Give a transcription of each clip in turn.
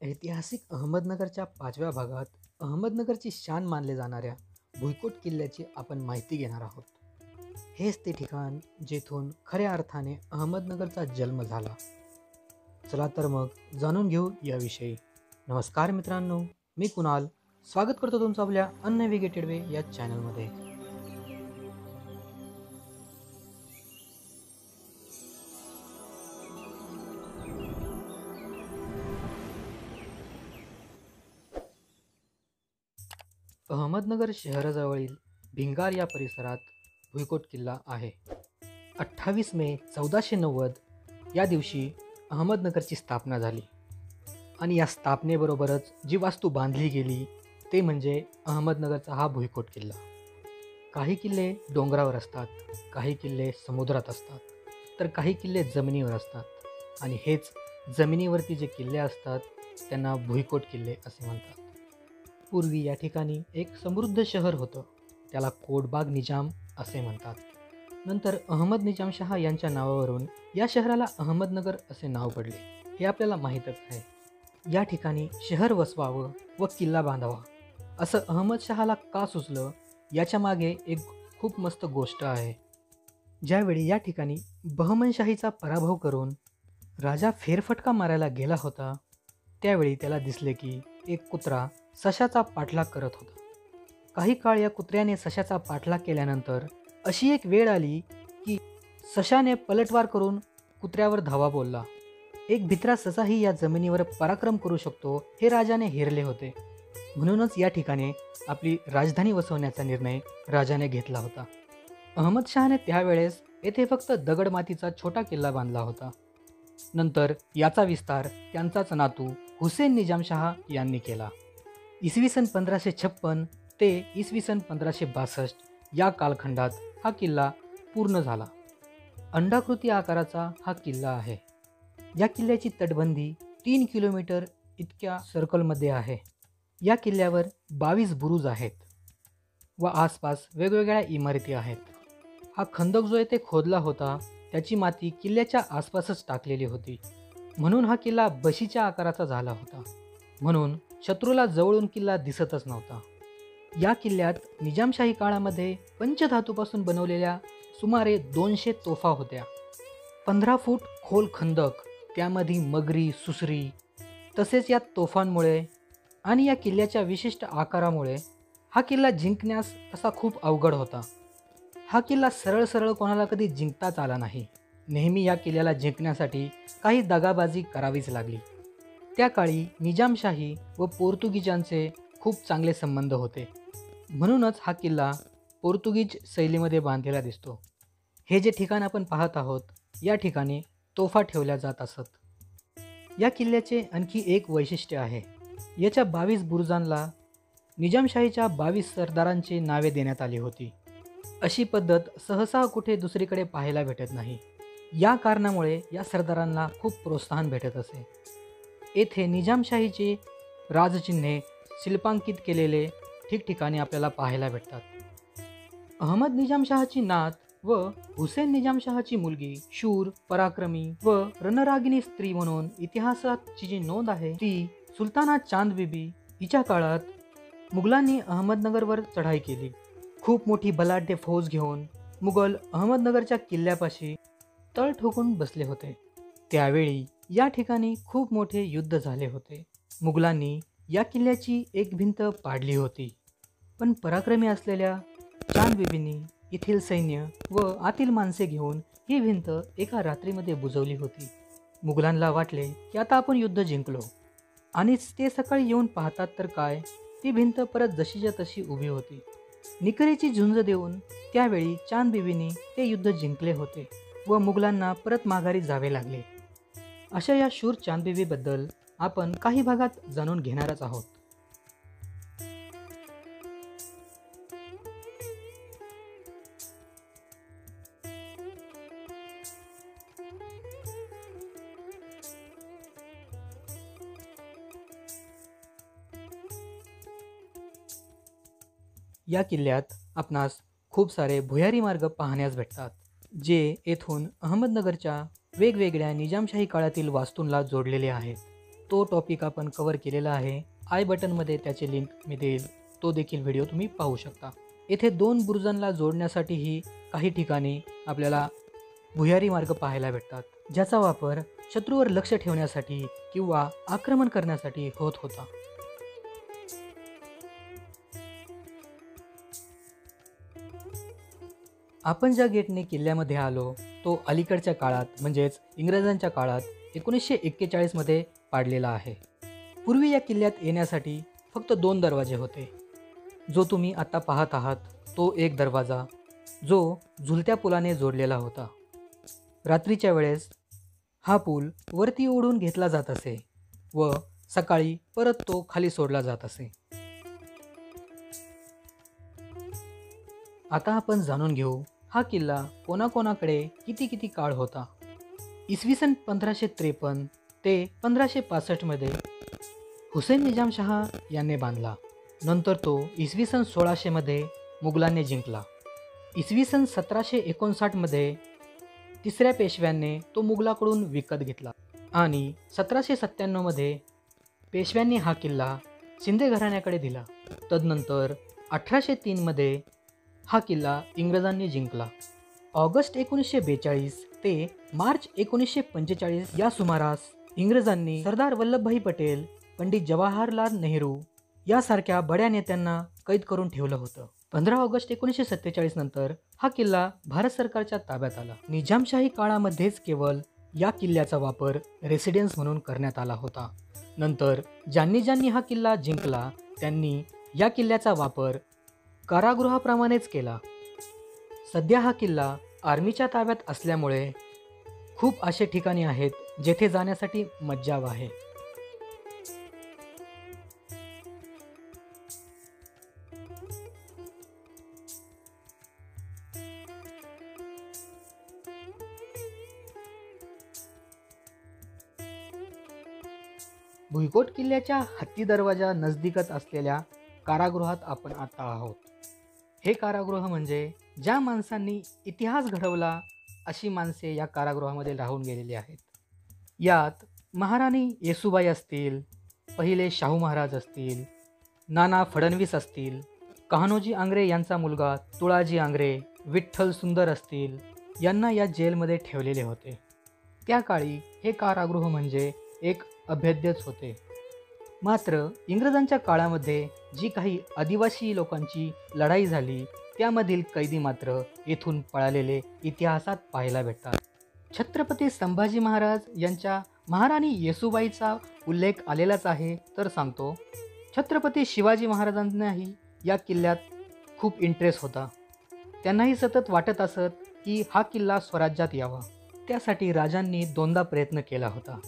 ऐतिहासिक अहमदनगरच्या 5व्या भागात अहमदनगरची शान मानले जाणाऱ्या भुईकोट किल्ल्याची आपण माहिती घेणार आहोत. हेच ते ठिकाण जेथून खऱ्या अर्थाने अहमदनगरचा जन्म झाला. चला तर मग जाणून घेऊ याविषयी. नमस्कार मित्रांनो, मी कुणाल स्वागत करतो तुमचं आपल्या अननेव्हिगेटेड वे या चॅनलमध्ये. अहमदनगर शहराजवळील भिंगार या परिसरात भुईकोट किल्ला आहे. 28 मे 1490 या दिवशी अहमदनगरची स्थापना झाली आणि या स्थापनेबरोबरच जी वास्तू बांधली गेली ते म्हणजे अहमदनगरचा हा भुईकोट किल्ला. काही किल्ले डोंगरावर असतात, काही किल्ले समुद्रात असतात, तर काही किल्ले जमिनीवर असतात आणि हेच जमिनीवरती जे किल्ले असतात त्यांना भुईकोट किल्ले असे म्हणतात. पूर्वी या ठिकाणी एक समृद्ध शहर होतं, त्याला कोटबाग निजाम असे म्हणतात. नंतर अहमद निजामशहा यांच्या नावावरून या शहराला अहमदनगर असे नाव पडले, हे आपल्याला माहीतच आहे. या ठिकाणी शहर वसवावं व किल्ला बांधावा असं अहमदशहाला का सुचलं याच्या मागे एक खूप मस्त गोष्ट आहे. ज्यावेळी या ठिकाणी बहमनशाहीचा पराभव करून राजा फेरफटका मारायला गेला होता, त्यावेळी त्याला दिसले की एक कुत्रा सशाचा पाठलाग करत होता. काही काळ या कुत्र्याने सशाचा पाठलाग केल्यानंतर अशी एक वेळ आली की सशाने पलटवार करून कुत्र्यावर धावा बोलला. एक भित्रा ससाही या जमिनीवर पराक्रम करू शकतो हे राजाने हेरले होते. म्हणूनच या ठिकाणी आपली राजधानी वसवण्याचा निर्णय राजाने घेतला होता. अहमदशहाने त्यावेळेस येथे फक्त दगडमातीचा छोटा किल्ला बांधला होता. नंतर याचा विस्तार त्यांचाच नातू हुसेन निजामशहा यांनी केला. इसवी सन 1556 ते इसवी सन 1562 या कालखंडात हा किल्ला पूर्ण झाला. अंडाकृती आकाराचा हा किल्ला आहे. या किल्ल्याची तटबंदी 3 किलोमीटर इतक्या सर्कलमध्ये आहे. या किल्ल्यावर 22 बुरुज आहेत व आसपास वेगवेगळ्या इमारती आहेत. हा खंदक जो येथे खोदला होता त्याची माती किल्ल्याच्या आसपासच टाकलेली होती, म्हणून हा किल्ला बशीच्या आकाराचा झाला होता. म्हणून शत्रूला जवळून किल्ला दिसतच नव्हता. या किल्ल्यात निजामशाही काळामध्ये पंचधातूपासून बनवलेल्या सुमारे 200 तोफा होत्या. 15 फूट खोल खंदक, त्यामध्ये मगरी, सुसरी, तसेच या तोफांमुळे आणि या किल्ल्याच्या विशिष्ट आकारामुळे हा किल्ला जिंकण्यास तसा खूप अवघड होता. हा किल्ला सरळ सरळ कोणाला कधी जिंकताच आला नाही. नेहमी या किल्ल्याला जिंकण्यासाठी काही दगाबाजी करावीच लागली. त्या काळी निजामशाही व पोर्तुगीजांचे खूप चांगले संबंध होते, म्हणूनच हा किल्ला पोर्तुगीज शैलीमध्ये बांधलेला दिसतो. हे जे ठिकाण आपण पाहत आहोत या ठिकाणी तोफा ठेवल्या जात असत. या किल्ल्याचे आणखी एक वैशिष्ट्य आहे. याच्या 22 बुरुजांना निजामशाहीच्या 22 सरदारांची नावे देण्यात आली होती. अशी पद्धत सहसा कुठे दुसरीकडे पाहायला भेटत नाही. या कारणामुळे या सरदारांना खूप प्रोत्साहन भेटत असे. येथे निजामशाहीचे राजचिन्हे शिल्पांकित केलेले ठिकठिकाणी आपल्याला पाहायला भेटतात. अहमद निजामशहाची नात व हुसेन निजामशहाची मुलगी शूर, पराक्रमी व रणरागिणी स्त्री म्हणून इतिहासाची जी नोंद आहे ती सुलताना चांद बीबी हिच्या काळात मुघलांनी अहमदनगरवर चढाई केली. खूप मोठी बलाढ्य फौज घेऊन मुघल अहमदनगरच्या किल्ल्यापाशी तळ ठोकून बसले होते. त्यावेळी या ठिकाणी खूप मोठे युद्ध झाले होते. मुघलांनी या किल्ल्याची एक भिंत पाडली होती, पण पराक्रमी असलेल्या चांद बीबींनी येथील सैन्य व आतील माणसे घेऊन ही भिंत एका रात्रीमध्ये बुजवली होती. मुघलांना वाटले की आता आपण युद्ध जिंकलो आणि ते सकाळी येऊन पाहतात तर काय, ती भिंत परत जशीच्या तशी उभी होती. निकरीची झुंज देऊन त्यावेळी चांद बीबींनी ते युद्ध जिंकले होते व मुघलांना परत माघारी जावे लागले. अशा या शूर चांद बीबीबद्दल आपण काही भागात जाणून घेणारच आहोत. या किल्ल्यात आपणास खूप सारे भुयारी मार्ग पाहण्यास भेटतात, जे येथून अहमदनगरच्या वेगवेगळ्या निजामशाही काळातील वास्तूंना जोडलेले आहेत. तो टॉपिक आपण कव्हर केलेला आहे. आय बटनमध्ये त्याची लिंक मी देईल, तो देखील व्हिडिओ तुम्ही पाहू शकता. येथे 2 बुरुजांना जोडण्यासाठीही काही ठिकाणी आपल्याला भुयारी मार्ग पाहायला भेटतात, ज्याचा वापर शत्रूवर लक्ष ठेवण्यासाठी किंवा आक्रमण करण्यासाठी होत होता. आपण ज्या गेटने किल्ल्यामध्ये आलो तो अलीकडच्या काळात म्हणजेच इंग्रजांच्या काळात 1941 मध्ये पाडलेला आहे. पूर्वी या किल्ल्यात येण्यासाठी फक्त 2 दरवाजे होते. जो तुम्ही आता पाहत आहात तो एक दरवाजा, जो झुलत्या पुलाने जोडलेला होता. रात्रीच्या वेळेस हा पूल वरती ओढून घेतला जात असे व सकाळी परत तो खाली सोडला जात असे. आता आपण जाणून घेऊ हा किल्ला कोणाकोणाकडे किती काळ होता. इसवी सन 1553 ते 1565 मध्ये हुसेन निजामशहा यांनी बांधला. नंतर तो इसवी सन 1600 मध्ये मुघलांनी जिंकला. इसवी सन 1759 मध्ये तिसऱ्या पेशव्यांनी तो मुघलाकडून विकत घेतला आणि 1797 मध्ये पेशव्यांनी हा किल्ला शिंदे घराण्याकडे दिला. तदनंतर 1803 मध्ये हा किल्ला इंग्रजांनी जिंकला. ऑगस्ट 1942 ते मार्च 1945 या सुमारास इंग्रजांनी सरदार वल्लभभाई पटेल, पंडित जवाहरलाल नेहरू यासारख्या बड्या नेत्यांना कैद करून ठेवलं होतं. 15 ऑगस्ट 1947 नंतर हा किल्ला भारत सरकारच्या ताब्यात आला. निजामशाही काळामध्येच केवळ या किल्ल्याचा वापर रेसिडेन्स म्हणून करण्यात आला होता. नंतर ज्यांनी हा किल्ला जिंकला त्यांनी या किल्ल्याचा वापर कारागृहाप्रमाणेच केला. सध्या हा किल्ला आर्मीच्या ताब्यात असल्यामुळे खूप असे ठिकाणी आहेत जेथे जाण्यासाठी मज्जाव आहे. भुईकोट किल्ल्याच्या हत्ती दरवाजा नजदीकच असलेल्या कारागृहात आपण आता आहोत. हे कारागृह म्हणजे ज्या माणसांनी इतिहास घडवला अशी माणसे या कारागृहामध्ये राहून गेलेली आहेत. यात महाराणी येसूबाई असतील, पहिले शाहू महाराज असतील, नाना फडणवीस असतील, कान्होजी आंग्रे यांचा मुलगा तुळाजी आंग्रे, विठ्ठल सुंदर असतील, यांना या जेलमध्ये ठेवलेले होते. त्या काळी हे कारागृह म्हणजे एक अभेद्यच होते. मात्र इंग्रजांच्या काळामध्ये जी काही आदिवासी लोकांची लढाई झाली त्यामधील कैदी मात्र येथून पळालेले इतिहासात पाहायला भेटतात. छत्रपती संभाजी महाराज यांच्या महाराणी येसूबाईचा उल्लेख आलेलाच आहे तर सांगतो. छत्रपती शिवाजी महाराजांनाही या किल्ल्यात खूप इंटरेस्ट होता. त्यांनाही सतत वाटत असत की हा किल्ला स्वराज्यात यावा. त्यासाठी राजांनी 2दा प्रयत्न केला होता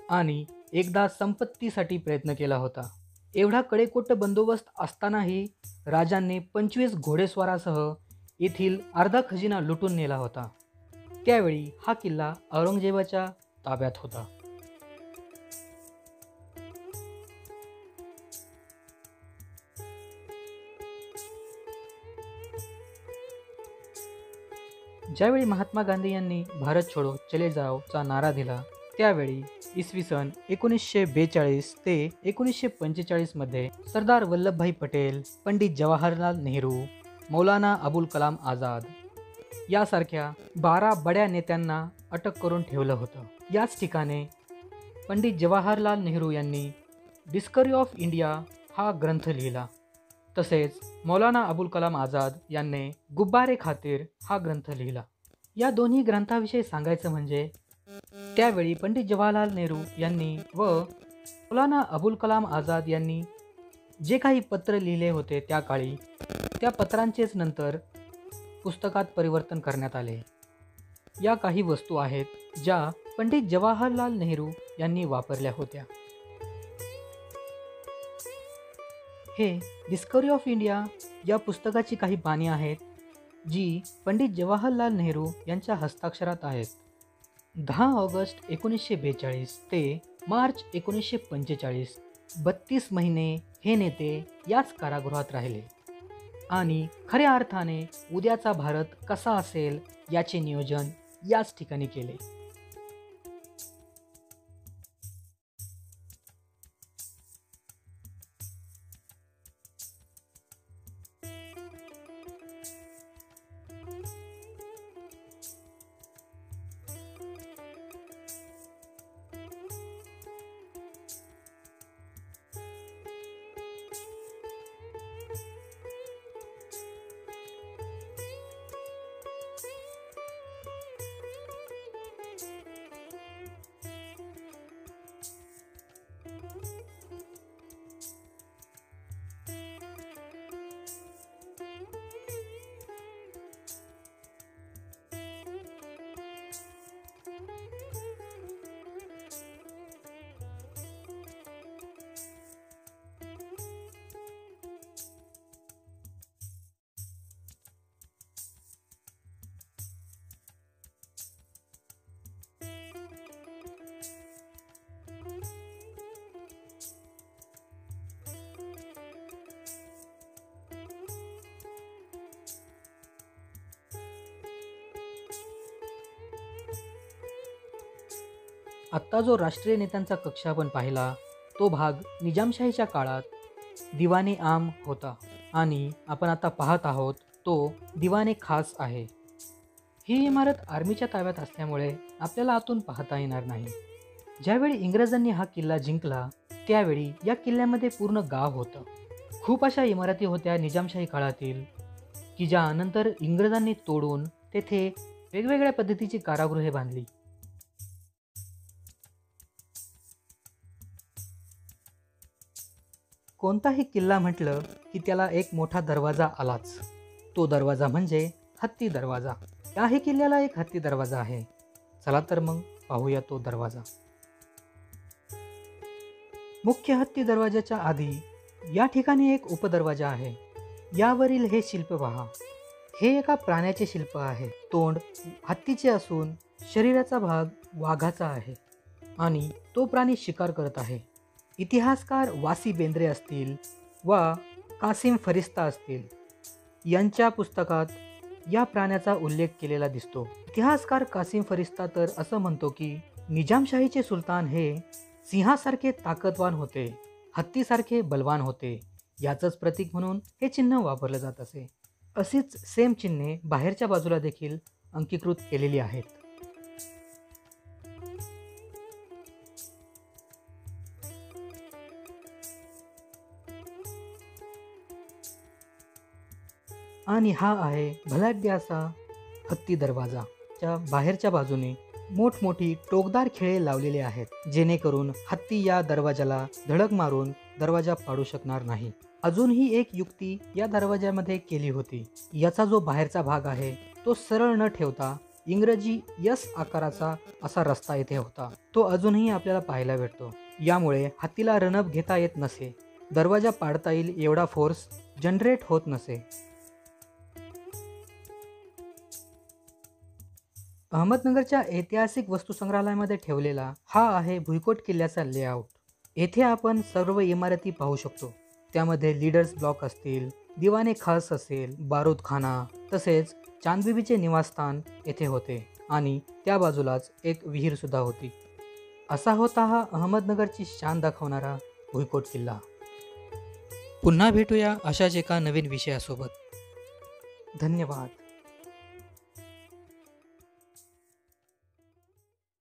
आणि एकदा संपत्तीसाठी प्रयत्न केला होता. एवढा कडेकोट बंदोबस्त असतानाही राजांनी 25 घोडेस्वारासह येथील अर्धा खजिना लुटून नेला होता. त्यावेळी हा किल्ला औरंगजेबाच्या ताब्यात होता. ज्यावेळी महात्मा गांधी यांनी भारत छोडो चले जाओचा नारा दिला त्यावेळी इसवी सन 1942 ते 1945 मध्ये सरदार वल्लभभाई पटेल, पंडित जवाहरलाल नेहरू, मौलाना अबुल कलाम आझाद यासारख्या 12 बड्या नेत्यांना अटक करून ठेवलं होतं. याच ठिकाणी पंडित जवाहरलाल नेहरू यांनी डिस्कवरी ऑफ इंडिया हा ग्रंथ लिहिला. तसेच मौलाना अबुल कलाम आझाद यांनी गुब्बारे खातीर हा ग्रंथ लिहिला. या दोन्ही ग्रंथाविषयी सांगायचं म्हणजे त्यावेळी पंडित जवाहरलाल नेहरू यांनी व मौलाना अबुल कलाम आझाद यांनी जे काही पत्र लिहिले होते त्या काळी त्या पत्रांचेच नंतर पुस्तकात परिवर्तन करण्यात आले. या काही वस्तू आहेत ज्या पंडित जवाहरलाल नेहरू यांनी वापरल्या होत्या. हे डिस्कवरी ऑफ इंडिया या पुस्तकाची काही पाने आहेत जी पंडित जवाहरलाल नेहरू यांच्या हस्ताक्षरात आहेत. 10 ऑगस्ट 1942 ते मार्च 1945 32 महिने हे नेते याच कारागृहात राहिले आणि खऱ्या अर्थाने उद्याचा भारत कसा असेल याचे नियोजन याच ठिकाणी केले. आत्ता जो राष्ट्रीय नेत्यांचा कक्ष आपण पाहिला तो भाग निजामशाहीच्या काळात दिवाने आम होता आणि आपण आता पाहत आहोत तो दिवाने खास आहे. ही इमारत आर्मीच्या ताब्यात असल्यामुळे आपल्याला आतून पाहता येणार नाही. ज्यावेळी इंग्रजांनी हा किल्ला जिंकला त्यावेळी या किल्ल्यामध्ये पूर्ण गाव होतं. खूप अशा इमारती होत्या निजामशाही काळातील की ज्यानंतर इंग्रजांनी तोडून तेथे वेगवेगळ्या पद्धतीची कारागृहे बांधली. कोणताही किल्ला म्हटलं की त्याला एक मोठा दरवाजा आलाच. तो दरवाजा म्हणजे हत्ती दरवाजा. याही किल्ल्याला एक हत्ती दरवाजा आहे. चला तर मग पाहूया तो दरवाजा. मुख्य हत्ती दरवाजाच्या आधी या ठिकाणी एक उपदरवाजा आहे. यावरील हे शिल्प पहा. हे एका प्राण्याचे शिल्प आहे. तोंड हत्तीचे असून शरीराचा भाग वाघाचा आहे आणि तो प्राणी शिकार करत आहे. इतिहासकार वासी बेंद्रे असतील वा कासिम फरिस्ता असतील यांच्या पुस्तकात या प्राण्याचा उल्लेख केलेला दिसतो. इतिहासकार कासिम फरिस्ता तर असं म्हणतो की निजामशाहीचे सुलतान हे सिंहासारखे ताकदवान होते, हत्तीसारखे बलवान होते. याचंच प्रतीक म्हणून हे चिन्ह वापरलं जात असे. अशीच सेम चिन्हे बाहेरच्या बाजूला देखील अंकीकृत केलेली आहेत. आणि हा आहे भलाद्या असा हत्ती दरवाजा. च्या बाहेरच्या बाजूने मोठमोठी टोकदार खिळे लावलेले आहेत जेणेकरून हत्ती या दरवाजाला धडक मारून दरवाजा पाडू शकणार नाही. अजूनही एक युक्ती या दरवाजामध्ये केली होती. याचा जो बाहेरचा भाग आहे तो सरळ न ठेवता इंग्रजी यस आकाराचा असा रस्ता येथे होता. तो अजूनही आपल्याला पाहायला भेटतो. यामुळे हत्तीला रणप घेता येत नसे, दरवाजा पाडता येईल एवढा फोर्स जनरेट होत नसे. अहमदनगरच्या ऐतिहासिक वस्तू संग्रहालयामध्ये ठेवलेला हा आहे भुईकोट किल्ल्याचा लेआउट. येथे आपण सर्व इमारती पाहू शकतो. त्यामध्ये लीडर्स ब्लॉक असतील, दिवाने खास असेल, बारूदखाना तसेच चांदबिबीचे निवासस्थान येथे होते आणि त्या बाजूलाच एक विहीर सुद्धा होती. असा होता हा अहमदनगरची शान दाखवणारा भुईकोट किल्ला. पुन्हा भेटूया अशाच एका नवीन विषयासोबत. धन्यवाद.